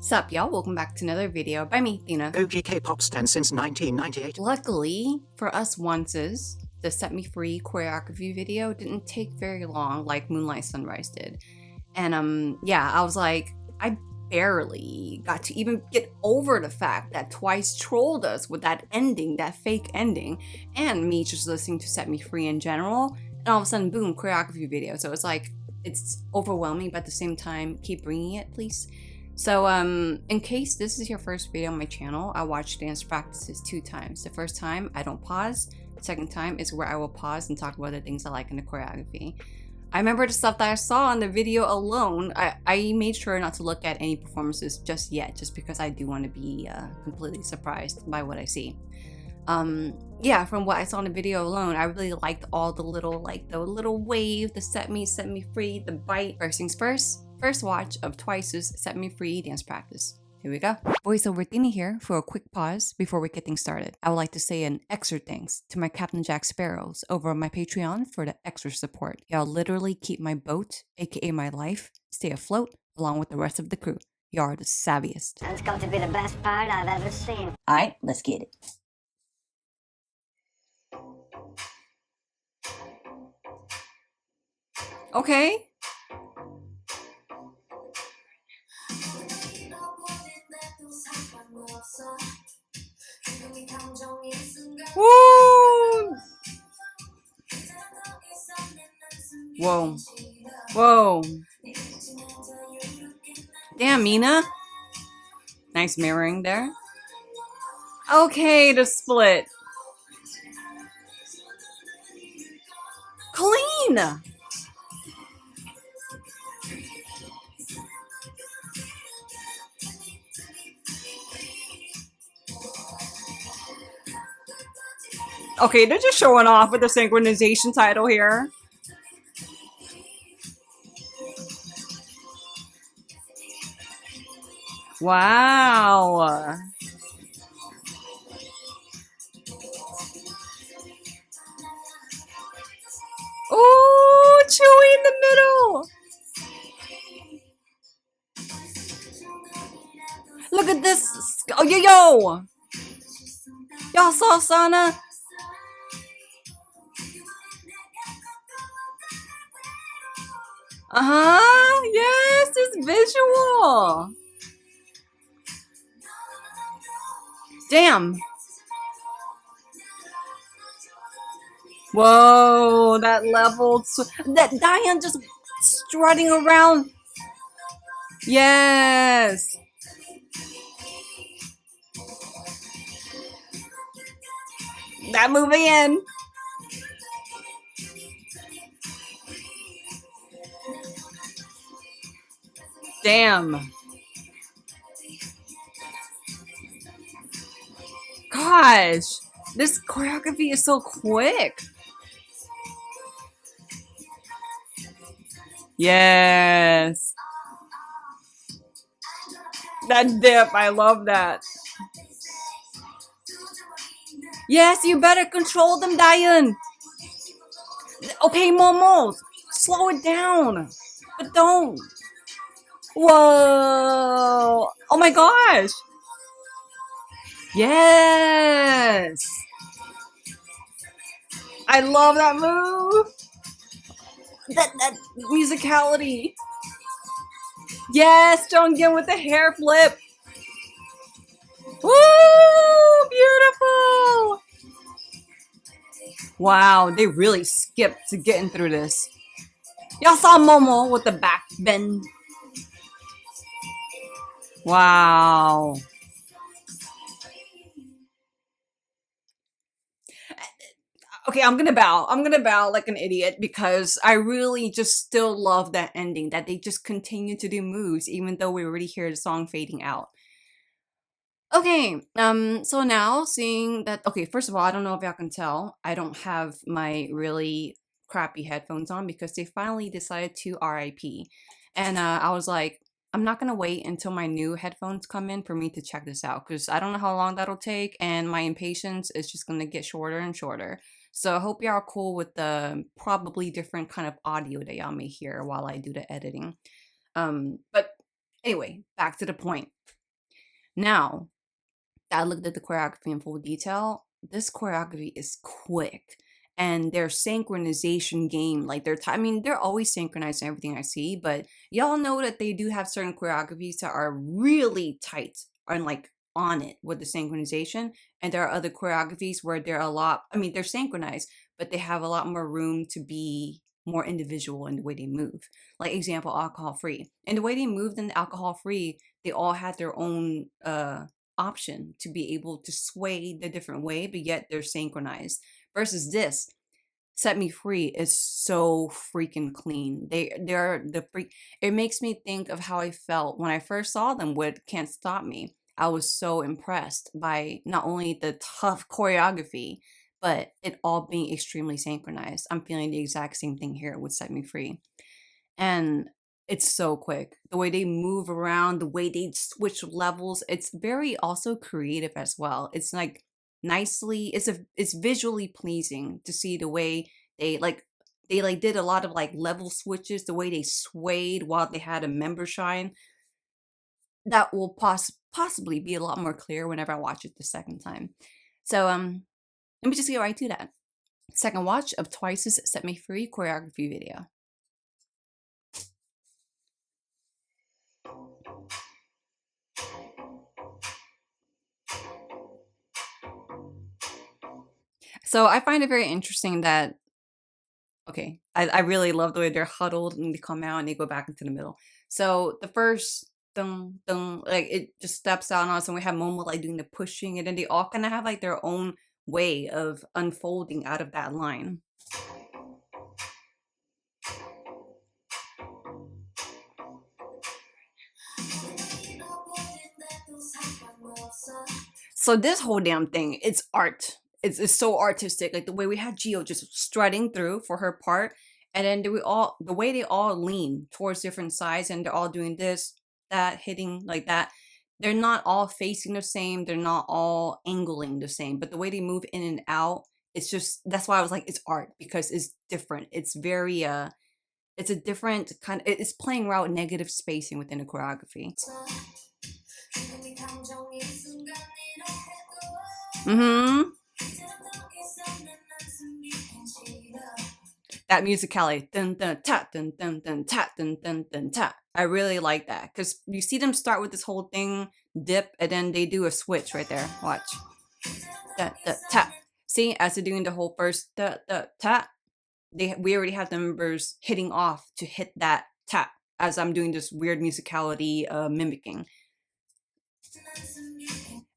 Sup y'all, welcome back to another video by me, Thina. OG K-pop stan since 1998. Luckily for us onces, the Set Me Free choreography video didn't take very long like Moonlight Sunrise did. And yeah, I was like, I barely got to even get over the fact that Twice trolled us with that ending, that fake ending, and me just listening to Set Me Free in general, and all of a sudden, boom, choreography video. So it's like, it's overwhelming, but at the same time, keep bringing it, please. So in case this is your first video on my channel, I watch dance practices 2 times. The first time, I don't pause. The second time is where I will pause and talk about the things I like in the choreography. I remember the stuff that I saw in the video alone. I made sure not to look at any performances just yet, just because I do want to be completely surprised by what I see. Yeah, from what I saw in the video alone, I really liked all the little, the little wave, the set me free, the bite. First things first watch of Twice's Set Me Free dance practice. Here we go. Voiceover Thina here for a quick pause before we get things started. I would like to say an extra thanks to my Captain Jack Sparrows over on my Patreon for the extra support. Y'all literally keep my boat, aka my life, stay afloat along with the rest of the crew. Y'all are the savviest. That's got to be the best part I've ever seen. Alright, let's get it. Okay. Woo! Whoa. Whoa. Damn, Mina. Nice mirroring there. Okay, the split. Clean! Okay, they're just showing off with the synchronization title here. Wow. Oh, Chewy in the middle. Look at this. Oh, yo. Y'all saw Sana? Yes, this visual. Damn. Whoa, that level. That Diane just strutting around. Yes. That moving in. Damn. Gosh, this choreography is so quick. Yes. That dip, I love that. Yes, you better control them, Diane. Okay, Momo, slow it down. But don't. Whoa. Oh my gosh. Yes. I love that move. That musicality. Yes, Jonghyun with the hair flip. Woo! Beautiful. Wow, they really skipped to getting through this. Y'all saw Momo with the back bend. Wow. Okay, I'm gonna bow like an idiot because I really just still love that ending, that they just continue to do moves even though we already hear the song fading out. Okay, so now seeing that, okay, first of all, I don't know if y'all can tell, I don't have my really crappy headphones on because they finally decided to RIP. And I was like, I'm not gonna wait until my new headphones come in for me to check this out because I don't know how long that'll take and my impatience is just gonna get shorter and shorter. So I hope y'all are cool with the probably different kind of audio that y'all may hear while I do the editing. But Anyway, back to the point. Now that I looked at the choreography in full detail, this choreography is quick. And their synchronization game, like I mean, they're always synchronized in everything I see, but y'all know that they do have certain choreographies that are really tight and like on it with the synchronization. And there are other choreographies where they're I mean, they're synchronized, but they have a lot more room to be more individual in the way they move. Like example, alcohol free. And the way they moved in alcohol free, they all had their own option to be able to sway the different way, but yet they're synchronized. Versus this, Set Me Free is so freaking clean. They're the freak. It makes me think of how I felt when I first saw them with Can't Stop Me. I was so impressed by not only the tough choreography, but it all being extremely synchronized. I'm feeling the exact same thing here with Set Me Free. And it's so quick. The way they move around, the way they switch levels, it's very also creative as well. It's like it's visually pleasing to see the way they did a lot of like level switches, the way they swayed while they had a member shine. That will possibly be a lot more clear whenever I watch it the second time. So let me just get right to that. Second watch of Twice's Set Me Free choreography video. So I find it very interesting that, okay, I really love the way they're huddled and they come out and they go back into the middle. So the first dun dun, like it just steps out on us and we have Momo like doing the pushing, and then they all kind of have like their own way of unfolding out of that line. So this whole damn thing, it's art. It's so artistic. Like the way we had Gio just strutting through for her part, and then the way they all lean towards different sides, and they're all doing this, that, hitting like that. They're not all facing the same. They're not all angling the same. But the way they move in and out, it's just that's why I was like, it's art because it's different. It's very it's a different kind. It's playing around negative spacing within the choreography. Mm-hmm. That musicality, dun dun ta dun dun dun ta dun dun dun ta. I really like that because you see them start with this whole thing, dip, and then they do a switch right there. Watch. Da, da, ta. See, as they're doing the whole first da da ta, we already have the members hitting off to hit that ta as I'm doing this weird musicality mimicking.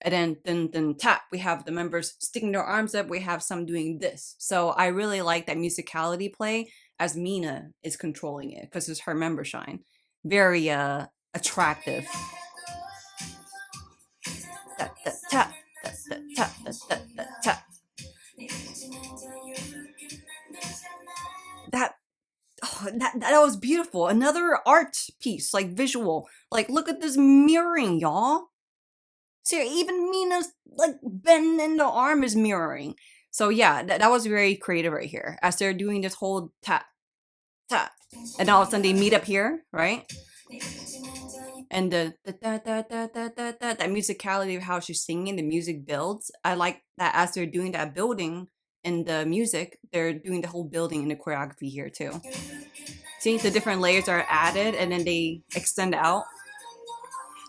And then tap, we have the members sticking their arms up. We have some doing this. So I really like that musicality play as Mina is controlling it because it's her member shine. Very attractive. That was beautiful. Another art piece, like visual. Like look at this mirroring, y'all. So even Mina's like bend in the arm is mirroring. So yeah, that was very creative right here. As they're doing this whole tap, tap, and all of a sudden they meet up here, right? And the that musicality of how she's singing, the music builds. I like that as they're doing that building in the music, they're doing the whole building in the choreography here too. See, the different layers are added and then they extend out.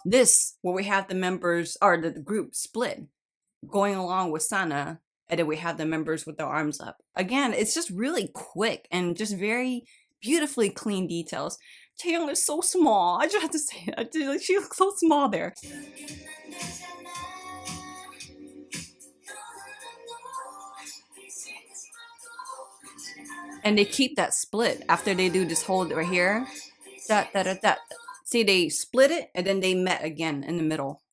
This, where we have the members, or the group split, going along with Sana, and then we have the members with their arms up. Again, it's just really quick and just very beautifully clean details. Taeyong is so small. I just have to say that. She looks so small there. And they keep that split after they do this hold right here. That. See, they split it and then they met again in the middle.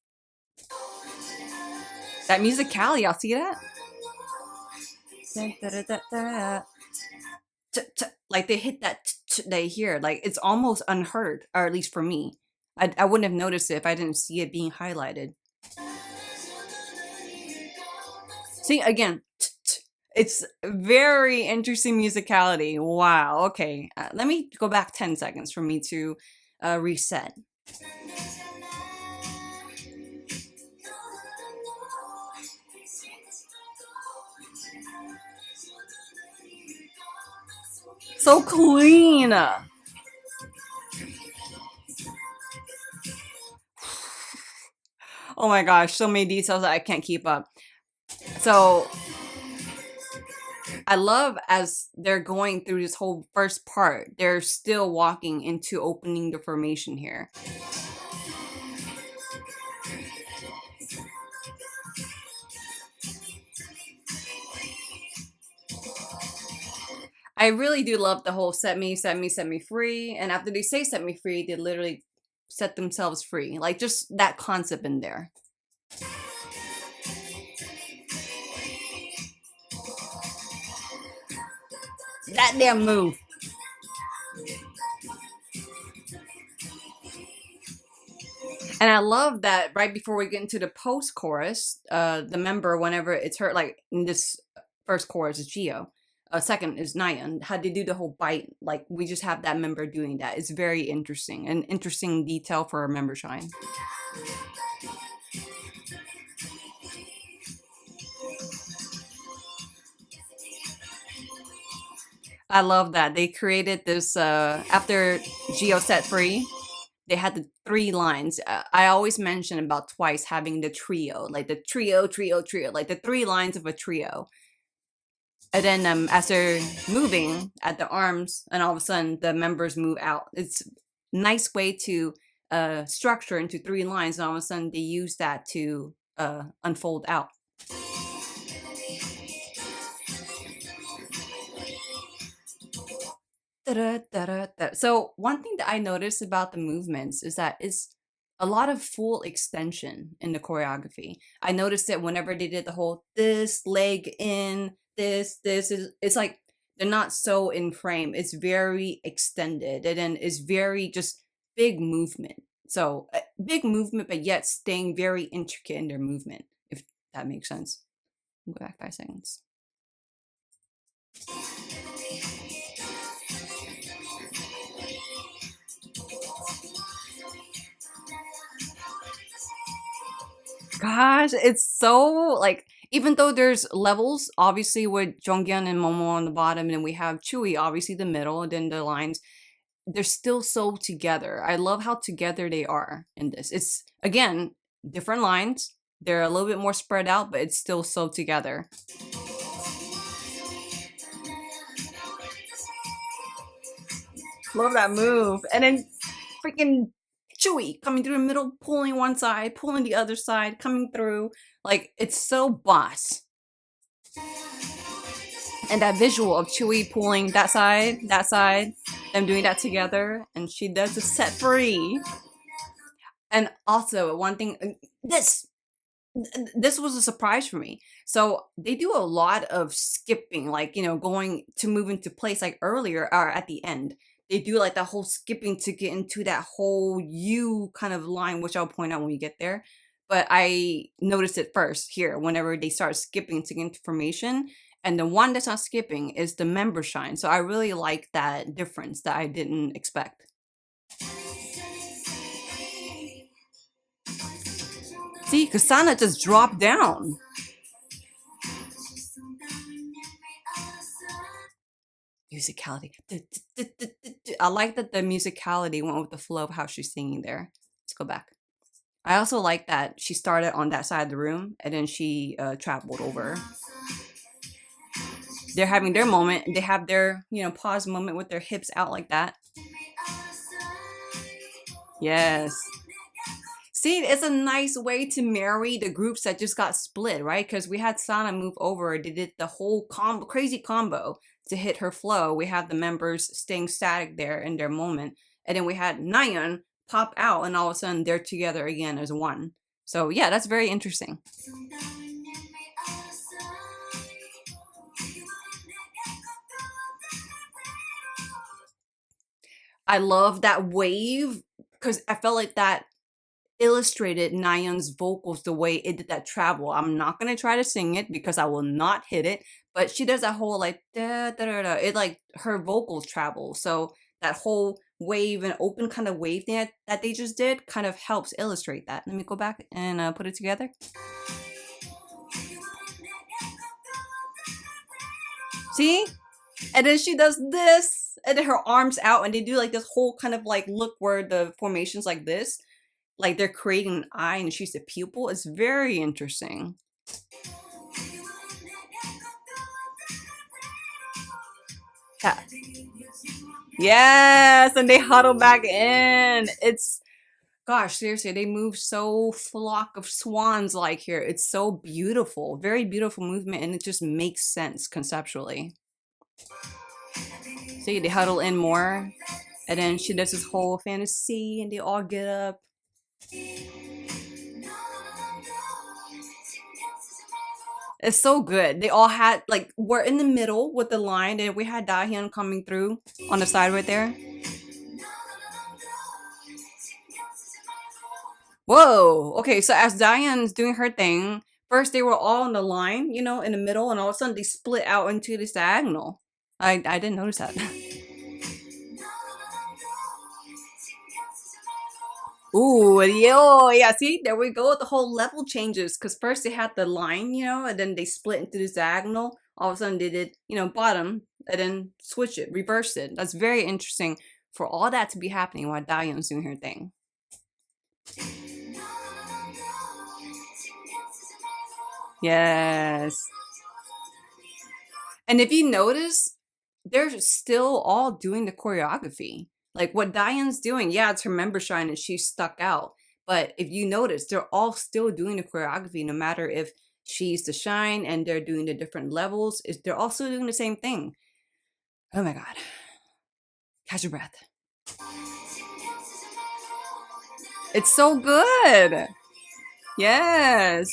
That musicality, y'all see that? Like they hit that they hear. Like it's almost unheard, or at least for me. I wouldn't have noticed it if I didn't see it being highlighted. See, again, it's very interesting musicality. Wow, okay. Let me go back 10 seconds for me to reset. So clean. Oh my gosh, so many details that I can't keep up. So I love as they're going through this whole first part, they're still walking into opening the formation here. I really do love the whole set me free. And after they say set me free, they literally set themselves free. Like just that concept in there. That damn move. And I love that right before we get into the post chorus, the member, whenever it's her, like in this first chorus is Gio. Second is Nayeon. How they do the whole bite, like we just have that member doing that. It's very interesting, an interesting detail for a member shine. I love that they created this after Gio set free. They had the 3 lines. I always mention about twice having the trio, like the trio, like the 3 lines of a trio. And then as they're moving at the arms, and all of a sudden the members move out. It's a nice way to structure into 3 lines, and all of a sudden they use that to unfold out. Da-da-da-da-da. So one thing that I noticed about the movements is that it's a lot of full extension in the choreography. I noticed it whenever they did the whole this leg in, this is, it's like they're not so in frame. It's very extended, and then it's very just big movement. So big movement, but yet staying very intricate in their movement, if that makes sense. Go back 5 seconds. Gosh, it's so like, even though there's levels, obviously with Jonghyun and Momo on the bottom, and we have Chewy, obviously the middle, and then the lines, they're still so together. I love how together they are in this. It's again different lines. They're a little bit more spread out, but it's still so together. Love that move. And then freaking Chewy coming through the middle, pulling one side, pulling the other side, coming through. Like, it's so boss. And that visual of Chewy pulling that side, them doing that together, and she does the set free. And also, one thing, this was a surprise for me. So they do a lot of skipping, like, you know, going to move into place, like earlier or at the end. They do like that whole skipping to get into that whole U kind of line, which I'll point out when we get there. But I noticed it first here whenever they start skipping to get into formation. And the one that's not skipping is the member shine. So I really like that difference that I didn't expect. See, Kasana just dropped down. Musicality. I like that the musicality went with the flow of how she's singing there. Let's go back. I also like that she started on that side of the room and then she traveled over. They're having their moment. They have their, you know, pause moment with their hips out like that. Yes. See, it's a nice way to marry the groups that just got split, right? Because we had Sana move over. They did the whole crazy combo to hit her flow. We have the members staying static there in their moment. And then we had Nayeon pop out, and all of a sudden they're together again as one. So yeah, that's very interesting. I love that wave because I felt like that illustrated Nayeon's vocals the way it did that travel. I'm not gonna try to sing it because I will not hit it, but she does that whole like da da da da. It like her vocals travel, so that whole wave and open kind of wave thing that they just did kind of helps illustrate that. Let me go back and put it together. See? And then she does this, and then her arms out, and they do like this whole kind of like look where the formation's like this. Like they're creating an eye and she's a pupil. It's very interesting. Yeah. Yes, and they huddle back in. It's, gosh, seriously, they move so flock of swans like here. It's so beautiful. Very beautiful movement, and it just makes sense conceptually. See, they huddle in more, and then she does this whole fantasy, and they all get up. It's so good. They all had, like, we're in the middle with the line, and we had Dahyun coming through on the side right there. Whoa. Okay, so as Dahyun's doing her thing, first they were all on the line, you know, in the middle, and all of a sudden they split out into this diagonal. I didn't notice that. Ooh, yo, yeah, see, there we go. The whole level changes, because first they had the line, you know, and then they split into this diagonal. All of a sudden they did, you know, bottom, and then switch it, reverse it. That's very interesting for all that to be happening while Dahyun's doing her thing. Yes. And if you notice, they're still all doing the choreography. Like what Diane's doing, yeah, it's her member shine and she's stuck out. But if you notice, they're all still doing the choreography, no matter if she's the shine and they're doing the different levels. They're also doing the same thing. Oh my God. Catch your breath. It's so good. Yes.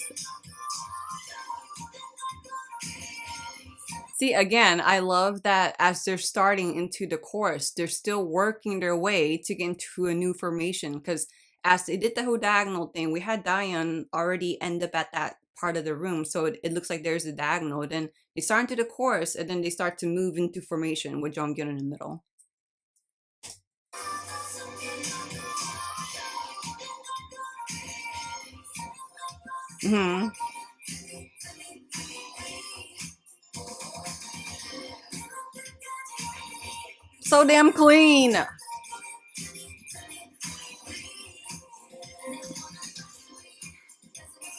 See, again, I love that as they're starting into the chorus, they're still working their way to get into a new formation. Because as they did the whole diagonal thing, we had Diane already end up at that part of the room. So it looks like there's a diagonal. Then they start into the chorus, and then they start to move into formation with Jonghyun in the middle. Mm-hmm. So damn clean.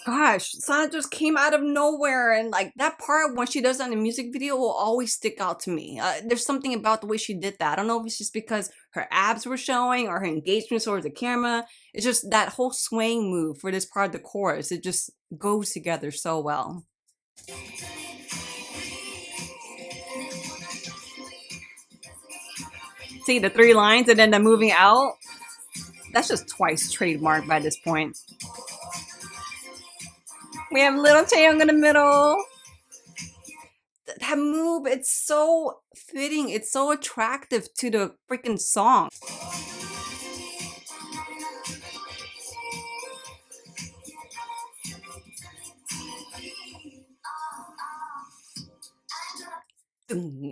Gosh, Sana just came out of nowhere, and like that part when she does that in the music video will always stick out to me. There's something about the way she did that. I don't know if it's just because her abs were showing or her engagement towards the camera. It's just that whole swaying move for this part of the chorus. It just goes together so well. See the 3 lines and then the moving out? That's just twice trademarked by this point. We have little Taeyong in the middle. That move, it's so fitting. It's so attractive to the freaking song.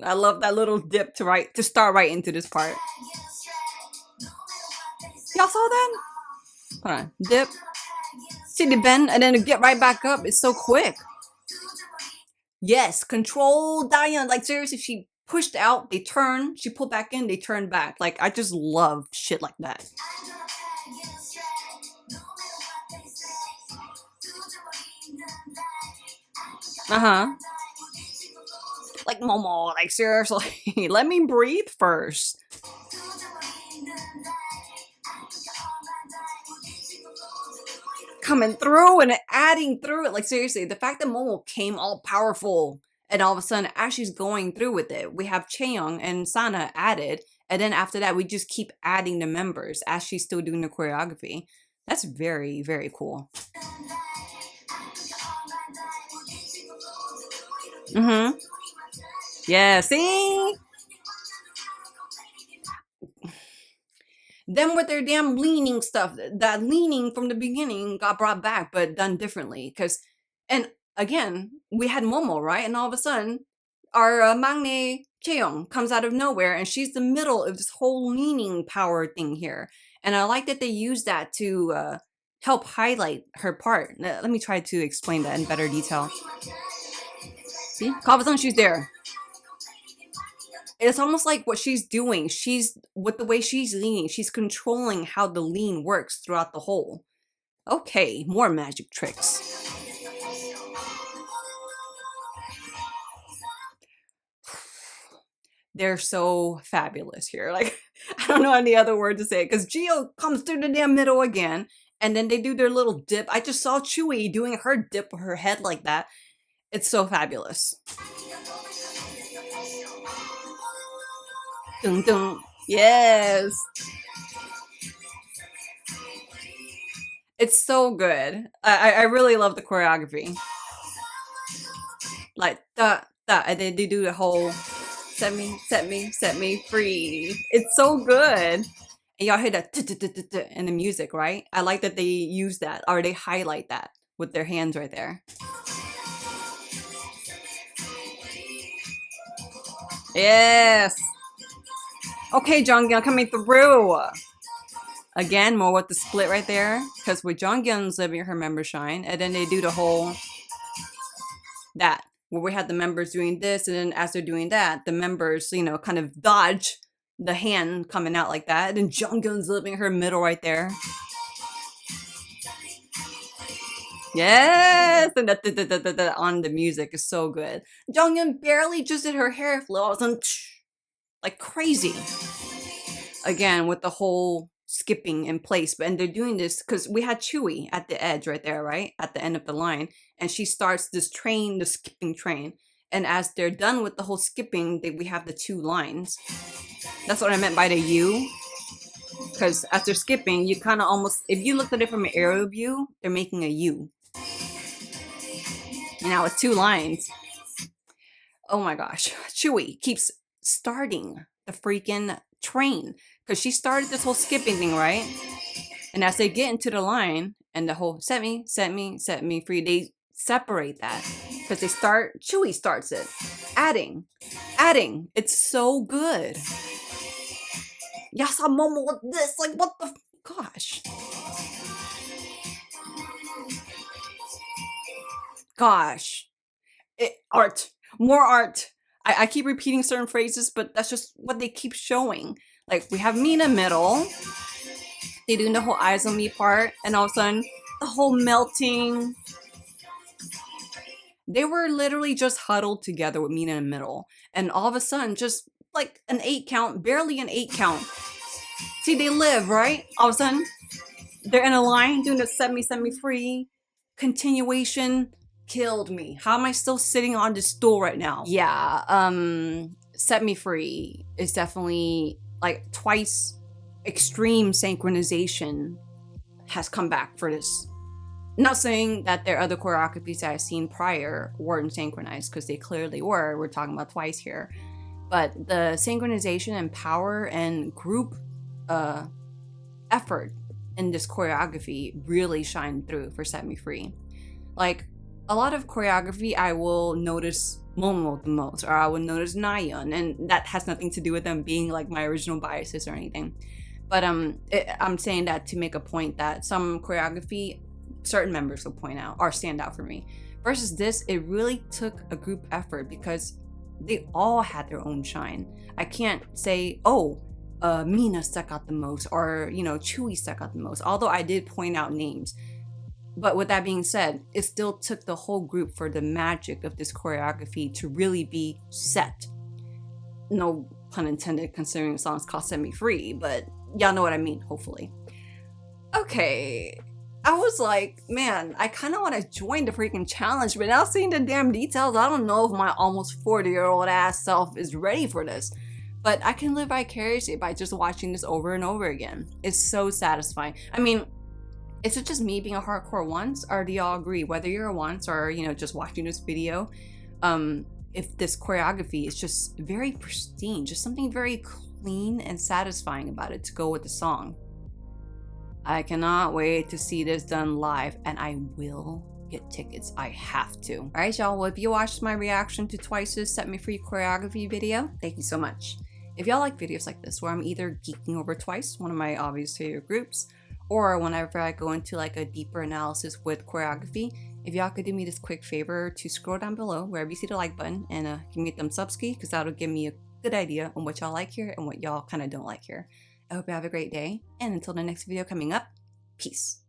I love that little dip to start right into this part. Y'all saw that? Hold on, dip. See the bend and then to get right back up. It's so quick. Yes, control Diane. Like seriously, she pushed out, they turn. She pulled back in, they turned back. Like I just love shit like that. Like Momo, like seriously, let me breathe first. Coming through and adding through it. Like seriously, the fact that Momo came all powerful and all of a sudden as she's going through with it, we have Chaeyoung and Sana added, and then after that we just keep adding the members as she's still doing the choreography. That's very, very cool. Yeah, see? Then with their damn leaning stuff, that leaning from the beginning got brought back, but done differently. And again, we had Momo, right? And all of a sudden, our maknae Cheong comes out of nowhere, and she's the middle of this whole leaning power thing here. And I like that they use that to help highlight her part. Let me try to explain that in better detail. See, Kabasan, she's there. It's almost like what she's doing. With the way she's leaning, she's controlling how the lean works throughout the whole. Okay, more magic tricks. They're so fabulous here. Like, I don't know any other word to say it, because Geo comes through the damn middle again, and then they do their little dip. I just saw Chewy doing her dip with her head like that. It's so fabulous. Dun, dun. Yes. It's so good. I really love the choreography. Like, and then they do the whole set me free. It's so good. And y'all hear that in the music, right? I like that they use that, or they highlight that with their hands right there. Yes. Okay, Jonghyun coming through. Again, more with the split right there. Because with Jonghyun's living her member shine, and then they do the whole that, where we had the members doing this, and then as they're doing that, the members, you know, kind of dodge the hand coming out like that. And then Jonghyun's living her middle right there. Yes, and that on the music is so good. Jonghyun barely just did her hair flow. I was on like crazy. Again, with the whole skipping in place, and they're doing this because we had Chewy at the edge right there, right at the end of the line, and she starts this train, the skipping train. And as they're done with the whole skipping, we have the two lines. That's what I meant by the U. Because as they're skipping, you kind of almost, if you looked at it from an aerial view, they're making a U. And now it's two lines. Oh my gosh. Chewy keeps starting the freaking train. Because she started this whole skipping thing, right? And as they get into the line, and the whole set me free, they separate that. Because Chewy starts it. Adding. It's so good. Yasa Momo with this, like what the gosh. Art. More art. I keep repeating certain phrases, but that's just what they keep showing. Like, we have me in the middle. They doing the whole eyes on me part, and all of a sudden, the whole melting. They were literally just huddled together with me in the middle, and all of a sudden, just like an 8 count, barely an 8 count. See, they live, right? All of a sudden, they're in a line doing the set me free. Continuation killed me. How am I still sitting on this stool right now? Yeah, set me free is definitely like twice extreme synchronization has come back for this. Not saying that there are other choreographies that I've seen prior weren't synchronized, because they clearly were. We're talking about twice here. But the synchronization and power and group effort in this choreography really shined through for Set Me Free. Like, a lot of choreography, I will notice Momo the most, or I will notice Nayeon, and that has nothing to do with them being like my original biases or anything. But I'm saying that to make a point that some choreography, certain members will point out or stand out for me. Versus this, it really took a group effort because they all had their own shine. I can't say, oh, Mina stuck out the most, or, you know, Chewy stuck out the most, although I did point out names. But with that being said, it still took the whole group for the magic of this choreography to really be set. No pun intended, considering the song's called Set Me Free, but y'all know what I mean, hopefully. Okay, I was like, man, I kind of want to join the freaking challenge, but now seeing the damn details, I don't know if my almost 40-year-old ass self is ready for this. But I can live vicariously by just watching this over and over again. It's so satisfying. I mean, is it just me being a hardcore once, or do y'all agree? Whether you're a once or, you know, just watching this video, if this choreography is just very pristine, just something very clean and satisfying about it to go with the song. I cannot wait to see this done live, and I will get tickets. I have to. All right, y'all. Well, if you watched my reaction to Twice's Set Me Free choreography video, thank you so much. If y'all like videos like this, where I'm either geeking over Twice, one of my obvious favorite groups, or whenever I go into like a deeper analysis with choreography, if y'all could do me this quick favor to scroll down below wherever you see the like button and give me a thumbs up ski, because that'll give me a good idea on what y'all like here and what y'all kind of don't like here. I hope you have a great day, and until the next video coming up, peace.